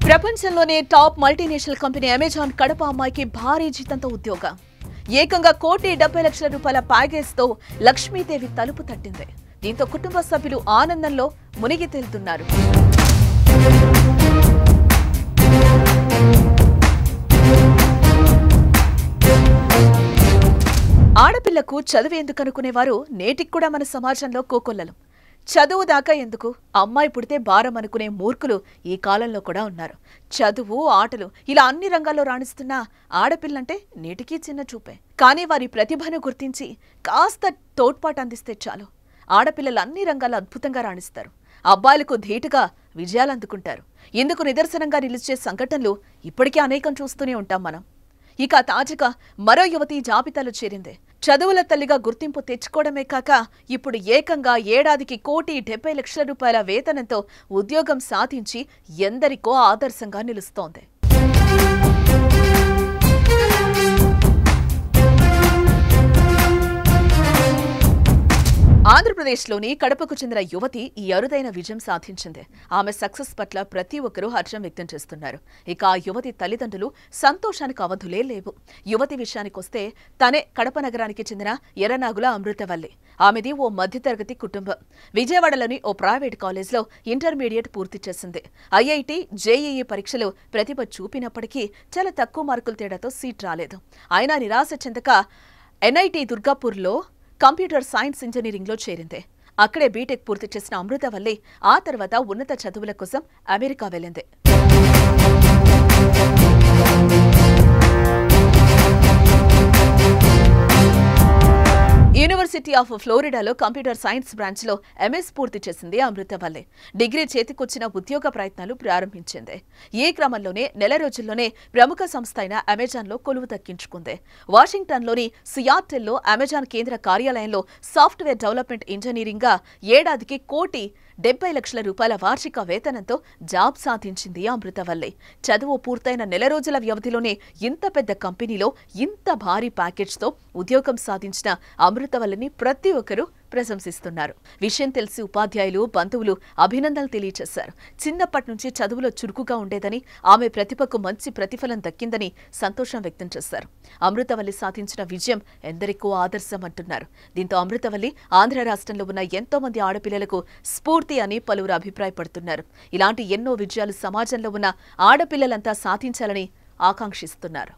ప్రపంచంలోనే top multinational company Amazon Kadapa అమ్మాయికి భారీ జీతంతో ఉద్యోగం. ఏకంగా ₹1,70,00,000 ప్యాకేజ్తో లక్ష్మీదేవి తలుపు తట్టింది. దీంతో కుటుంబ సభ్యులు ఆనందంలో మునిగి తేలుతున్నారు. ఆడపిల్లకు చదువు ఎందుకనుకునేవారు నేటికి కూడా మన సమాజంలో కోకొల్లలు. చదువు దాకా ఎందుకు, అమ్మాయి పుడితే భారం అనుకునే మూర్ఖులు ఈ కాలంలో కూడా ఉన్నారు. చదువు, ఆటలు ఇలా అన్ని రంగాల్లో రాణిస్తున్న ఆడపిల్లంటే నేటికీ చిన్న చూపే. కానీ వారి ప్రతిభను గుర్తించి కాస్త తోడ్పాటు అందిస్తే చాలు, ఆడపిల్లలు అన్ని రంగాల్లో అద్భుతంగా రాణిస్తారు. అబ్బాయిలకు ధీటుగా విజయాలు అందుకుంటారు. ఇందుకు నిదర్శనంగా నిలిచే సంఘటనలు ఇప్పటికీ అనేకం చూస్తూనే ఉంటాం మనం. ఇక తాజాగా మరో యువతి జాబితాలో చేరింది. చదువుల తల్లిగా గుర్తింపు తెచ్చుకోవడమే కాక ఇప్పుడు ఏకంగా ఏడాదికి ₹1,70,00,000 వేతనంతో ఉద్యోగం సాధించి ఎందరికో ఆదర్శంగా నిలుస్తోంది. ఆంధ్రప్రదేశ్లోని కడపకు చెందిన యువతి ఈ అరుదైన విజయం సాధించింది. ఆమె సక్సెస్ పట్ల ప్రతి ఒక్కరూ హర్షం వ్యక్తం చేస్తున్నారు. ఇక ఆ యువతి తల్లిదండ్రులు సంతోషానికి అవధులే లేవు. యువతి విషయానికొస్తే తనే కడప నగరానికి చెందిన ఎర్రనాగుల అమృతవల్లి. ఆమెది ఓ మధ్యతరగతి కుటుంబం. విజయవాడలోని ఓ ప్రైవేట్ కాలేజ్లో ఇంటర్మీడియట్ పూర్తి చేసింది. ఐఐటి, జేఈఈ పరీక్షలు ప్రతిభ చూపినప్పటికీ చాలా తక్కువ మార్కుల తేడాతో సీట్ రాలేదు. అయినా నిరాశ చెందక ఎన్ఐటి దుర్గాపూర్లో కంప్యూటర్ సైన్స్ ఇంజనీరింగ్లో చేరింది. అక్కడే బీటెక్ పూర్తి చేసిన అమృతవల్లి ఆ తర్వాత ఉన్నత చదువుల కోసం అమెరికా వెళ్ళింది. యూనివర్సిటీ ఆఫ్ ఫ్లోరిడాలో కంప్యూటర్ సైన్స్ బ్రాంచ్లో ఎంఎస్ పూర్తి చేసింది అమృతవల్లి. డిగ్రీ చేతికొచ్చిన ఉద్యోగ ప్రయత్నాలు ప్రారంభించింది. ఈ క్రమంలోనే నెల రోజుల్లోనే ప్రముఖ సంస్థ అయిన అమెజాన్లో కొలువు దక్కించుకుంది. వాషింగ్టన్లోని సియాటిల్లో అమెజాన్ కేంద్ర కార్యాలయంలో సాఫ్ట్వేర్ డెవలప్మెంట్ ఇంజనీరింగ్గా ఏడాదికి ₹1,70,00,000 వార్షిక వేతనంతో జాబ్ సాధించింది అమృతవల్లి. చదువు పూర్తయిన నెల రోజుల వ్యవధిలోనే ఇంత పెద్ద కంపెనీలో ఇంత భారీ ప్యాకేజ్తో ఉద్యోగం సాధించిన అమృతవల్లిని ప్రతి ఒక్కరూ ప్రశంసిస్తున్నారు. విషయం తెలిసి ఉపాధ్యాయులు, బంధువులు అభినందనలు తెలియజేశారు. చిన్నప్పటి నుంచి చదువులో చురుకుగా ఉండేదని, ఆమె ప్రతిభకు మంచి ప్రతిఫలం దక్కిందని సంతోషం వ్యక్తం చేశారు. అమృతవల్లి సాధించిన విజయం ఎందరికో ఆదర్శం అంటున్నారు. దీంతో అమృతవల్లి ఆంధ్ర రాష్ట్రంలో ఉన్న ఎంతో మంది ఆడపిల్లలకు స్ఫూర్తి అని పలువురు అభిప్రాయపడుతున్నారు. ఇలాంటి ఎన్నో విజయాలు సమాజంలో ఉన్న ఆడపిల్లలంతా సాధించాలని ఆకాంక్షిస్తున్నారు.